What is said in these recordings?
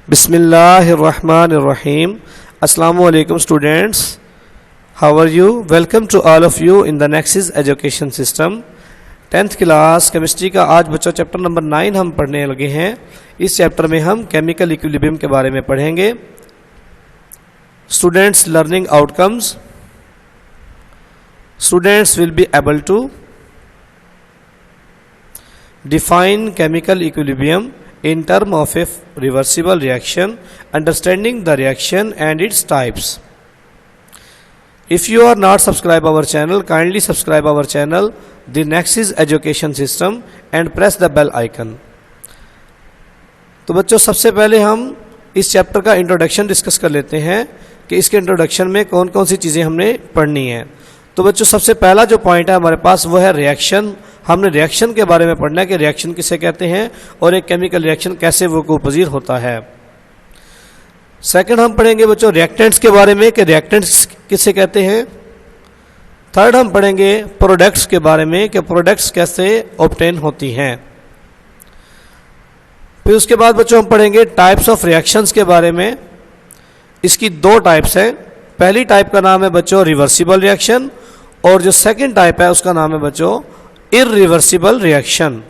Bismillahirrahmanirrahim. Assalamu alaikum students. How are you? Welcome to all of you in the Nexus Education System. 10th class chemistry का आज बच्चों chapter number 9 हम पढ़ने लगे हैं। इस चैप्टर में हम केमिकल इक्विलिब्रियम के बारे में पढ़ेंगे। Students learning outcomes, students will be able to define chemical equilibrium in terms of a reversible reaction, understanding the reaction and its types. If you are not subscribed our channel, kindly subscribe our channel, the Nexus Education System, and press the bell icon. तो बच्चों सबसे पहले हम इस chapter का introduction discuss कर लेते हैं कि इसके इंट्रोडक्शन में कौन कौन सी चीज़ें हमने पढ़नी है। तो बच्चों सबसे पहला जो पॉइंट है हमारे पास वो है रिएक्शन। हमने रिएक्शन के बारे में पढ़ना है कि रिएक्शन किसे कहते हैं और एक केमिकल रिएक्शन कैसे वो कंपोजिट होता है। सेकंड हम पढ़ेंगे बच्चों रिएक्टेंट्स के बारे में कि रिएक्टेंट्स किसे कहते हैं। थर्ड हम पढ़ेंगे प्रोडक्ट्स के बारे में कि प्रोडक्ट्स कैसे ऑब्टेन होती हैं। फिर उसके बाद बच्चों हम पढ़ेंगे टाइप्स ऑफ रिएक्शंस के बारे में। इसकी दो टाइप्स हैं। पहली टाइप का नाम है बच्चों रिवर्सिबल रिएक्शन और जो सेकंड टाइप है उसका नाम है बच्चों इरिवर्सिबल रिएक्शन।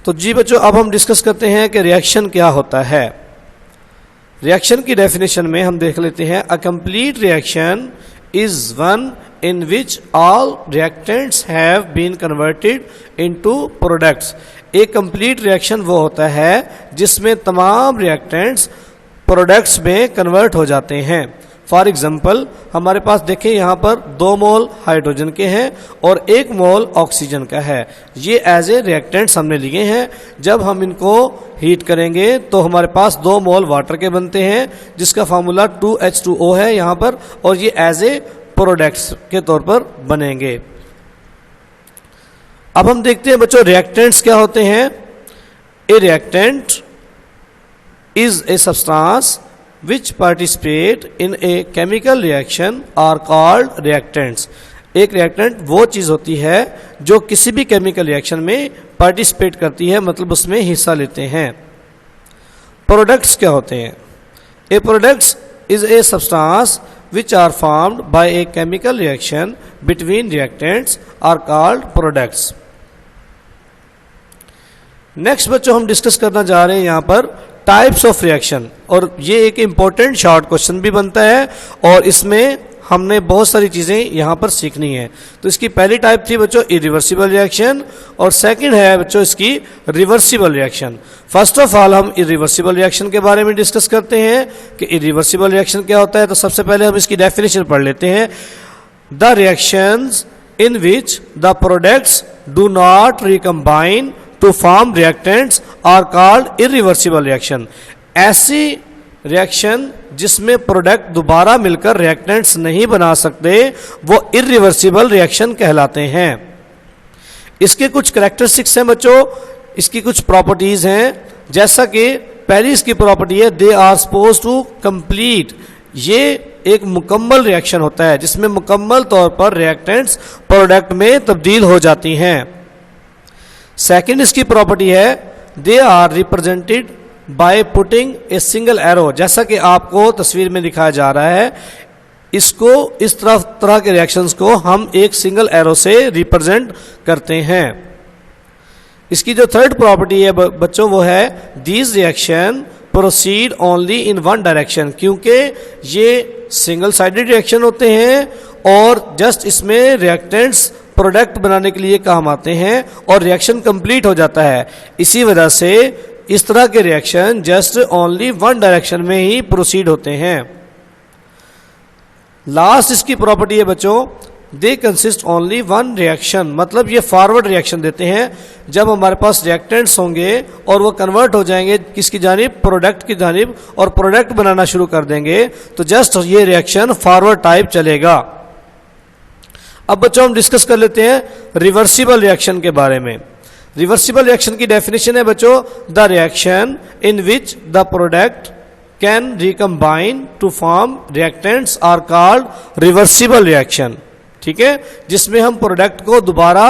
तो जी बच्चों अब हम डिस्कस करते हैं कि रिएक्शन क्या होता है। रिएक्शन की डेफिनेशन में हम देख लेते हैं a complete reaction is one in which all reactants have been converted into products. एक कंप्लीट रिएक्शन वो होता है जिसमें तमाम रिएक्टेंट्स प्रोडक्ट्स में कन्वर्ट हो जाते हैं। फॉर एग्जाम्पल हमारे पास देखें यहाँ पर 2 मोल हाइड्रोजन के हैं और 1 मोल ऑक्सीजन का है। ये एज ए रिएक्टेंट्स हमने लिए हैं। जब हम इनको हीट करेंगे तो हमारे पास 2 मोल वाटर के बनते हैं जिसका फार्मूला 2H2O है यहाँ पर, और ये एज ए प्रोडक्ट्स के तौर पर बनेंगे। अब हम देखते हैं बच्चों रिएक्टेंट्स क्या होते हैं। ए reactant is a substance which participate in a chemical reaction are called reactants. एक रिएक्टेंट वो चीज़ होती है जो किसी भी केमिकल रिएक्शन में पार्टिसिपेट करती है, मतलब उसमें हिस्सा लेते हैं। प्रोडक्ट्स क्या होते हैं। A products is a substance which are formed by a chemical reaction between reactants are called products. Next बच्चों हम डिस्कस करना जा रहे हैं यहाँ पर टाइप्स ऑफ रिएक्शन, और ये एक इंपॉर्टेंट शॉर्ट क्वेश्चन भी बनता है और इसमें हमने बहुत सारी चीज़ें यहाँ पर सीखनी है। तो इसकी पहली टाइप थी बच्चों इरिवर्सिबल रिएक्शन और सेकंड है बच्चों इसकी reversible reaction. First of all हम इरिवर्सिबल रिएक्शन के बारे में डिस्कस करते हैं कि इरिवर्सिबल रिएक्शन क्या होता है। तो सबसे पहले हम इसकी डेफिनेशन पढ़ लेते हैं। The reactions in which the products do not recombine to form reactants are called irreversible reaction. ऐसी रिएक्शन जिसमें प्रोडक्ट दोबारा मिलकर रिएक्टेंट्स नहीं बना सकते वो इरिवर्सिबल रिएक्शन कहलाते हैं। इसके कुछ कैरेक्टरिस्टिक्स हैं बच्चों, इसकी कुछ प्रॉपर्टीज हैं। जैसा कि पहली इसकी प्रॉपर्टी है they are suppose to complete. ये एक मुकम्मल रिएक्शन होता है जिसमें मुकम्मल तौर पर रिएक्टेंट्स प्रोडक्ट में तब्दील हो जाती हैं। सेकेंड इसकी प्रॉपर्टी है they are represented by putting a single arrow. जैसा कि आपको तस्वीर में दिखाया जा रहा है, इसको इस तरह के रिएक्शंस को हम एक सिंगल एरो से रिप्रेजेंट करते हैं। इसकी जो थर्ड प्रॉपर्टी है बच्चों वो है these reaction proceed only in one direction, क्योंकि ये सिंगल साइडेड रिएक्शन होते हैं और जस्ट इसमें रिएक्टेंट्स प्रोडक्ट बनाने के लिए काम आते हैं और रिएक्शन कंप्लीट हो जाता है। इसी वजह से इस तरह के reaction just only one direction में ही प्रोसीड होते हैं। लास्ट इसकी प्रॉपर्टी है बच्चों they consist only one reaction, मतलब ये फॉरवर्ड रिएक्शन देते हैं। जब हमारे पास रिएक्टेंट्स होंगे और वो कन्वर्ट हो जाएंगे किसकी जानिब, प्रोडक्ट की जानिब, और प्रोडक्ट बनाना शुरू कर देंगे तो जस्ट ये रिएक्शन फॉरवर्ड टाइप चलेगा। अब बच्चों हम डिस्कस कर लेते हैं रिवर्सिबल रिएक्शन के बारे में। रिवर्सिबल रिएक्शन की डेफिनेशन है बच्चों the reaction in which the product can recombine to form reactants are called reversible reaction. ठीक है, जिसमें हम प्रोडक्ट को दोबारा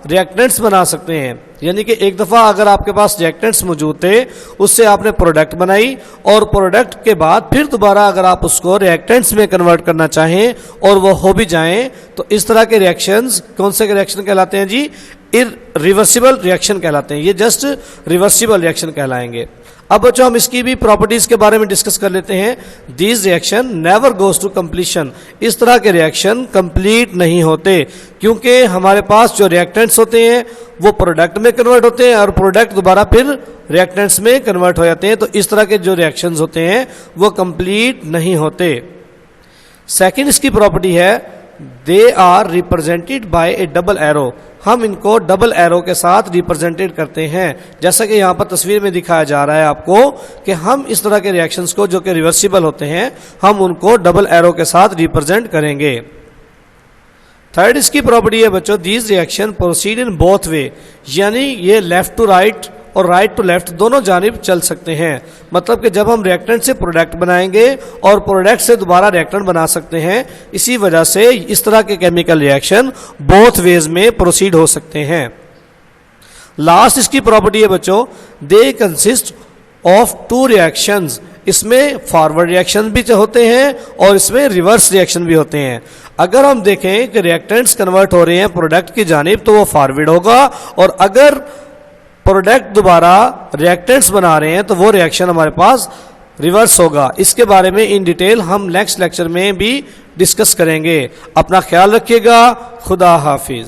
रिएक्टेंट्स बना सकते हैं। यानी कि एक दफ़ा अगर आपके पास रिएक्टेंट्स मौजूद थे, उससे आपने प्रोडक्ट बनाई और प्रोडक्ट के बाद फिर दोबारा अगर आप उसको रिएक्टेंट्स में कन्वर्ट करना चाहें और वो हो भी जाएं, तो इस तरह के रिएक्शंस कौन से रिएक्शन कहलाते हैं जी? इरिवर्सिबल रिएक्शन कहलाते हैं। ये जस्ट रिवर्सिबल रिएक्शन कहलाएंगे। अब बच्चों हम इसकी भी प्रॉपर्टीज के बारे में डिस्कस कर लेते हैं। These reaction never goes to completion. इस तरह के रिएक्शन कंप्लीट नहीं होते, क्योंकि हमारे पास जो रिएक्टेंट्स होते हैं वो प्रोडक्ट में कन्वर्ट होते हैं और प्रोडक्ट दोबारा फिर रिएक्टेंट्स में कन्वर्ट हो जाते हैं। तो इस तरह के जो रिएक्शंस होते हैं वो कंप्लीट नहीं होते। सेकंड इसकी प्रॉपर्टी है they are represented by a double arrow. हम इनको डबल एरो के साथ रिप्रेजेंटेड करते हैं, जैसा कि यहाँ पर तस्वीर में दिखाया जा रहा है आपको कि हम इस तरह के रिएक्शंस को जो कि रिवर्सिबल होते हैं हम उनको डबल एरो के साथ रिप्रेजेंट करेंगे। थर्ड इसकी प्रॉपर्टी है बच्चों these reaction proceed in both way, यानी ये लेफ्ट टू राइट और राइट टू लेफ्ट दोनों जानिब चल सकते हैं। मतलब कि जब हम रिएक्टेंट से प्रोडक्ट बनाएंगे और प्रोडक्ट से दोबारा रिएक्टेंट बना सकते हैं, इसी वजह से इस तरह के केमिकल रिएक्शन बोथ वेज में प्रोसीड हो सकते हैं। लास्ट इसकी प्रॉपर्टी है बच्चों they consist of two reactions. इसमें फॉरवर्ड रिएक्शन भी होते हैं और इसमें रिवर्स रिएक्शन भी होते हैं। अगर हम देखें कि रिएक्टेंट्स कन्वर्ट हो रहे हैं प्रोडक्ट की जानिब तो वो फॉरवर्ड होगा, और अगर प्रोडक्ट दोबारा रिएक्टेंट्स बना रहे हैं तो वो रिएक्शन हमारे पास रिवर्स होगा। इसके बारे में इन डिटेल हम नेक्स्ट लेक्चर में भी डिस्कस करेंगे। अपना ख्याल रखिएगा। खुदा हाफिज।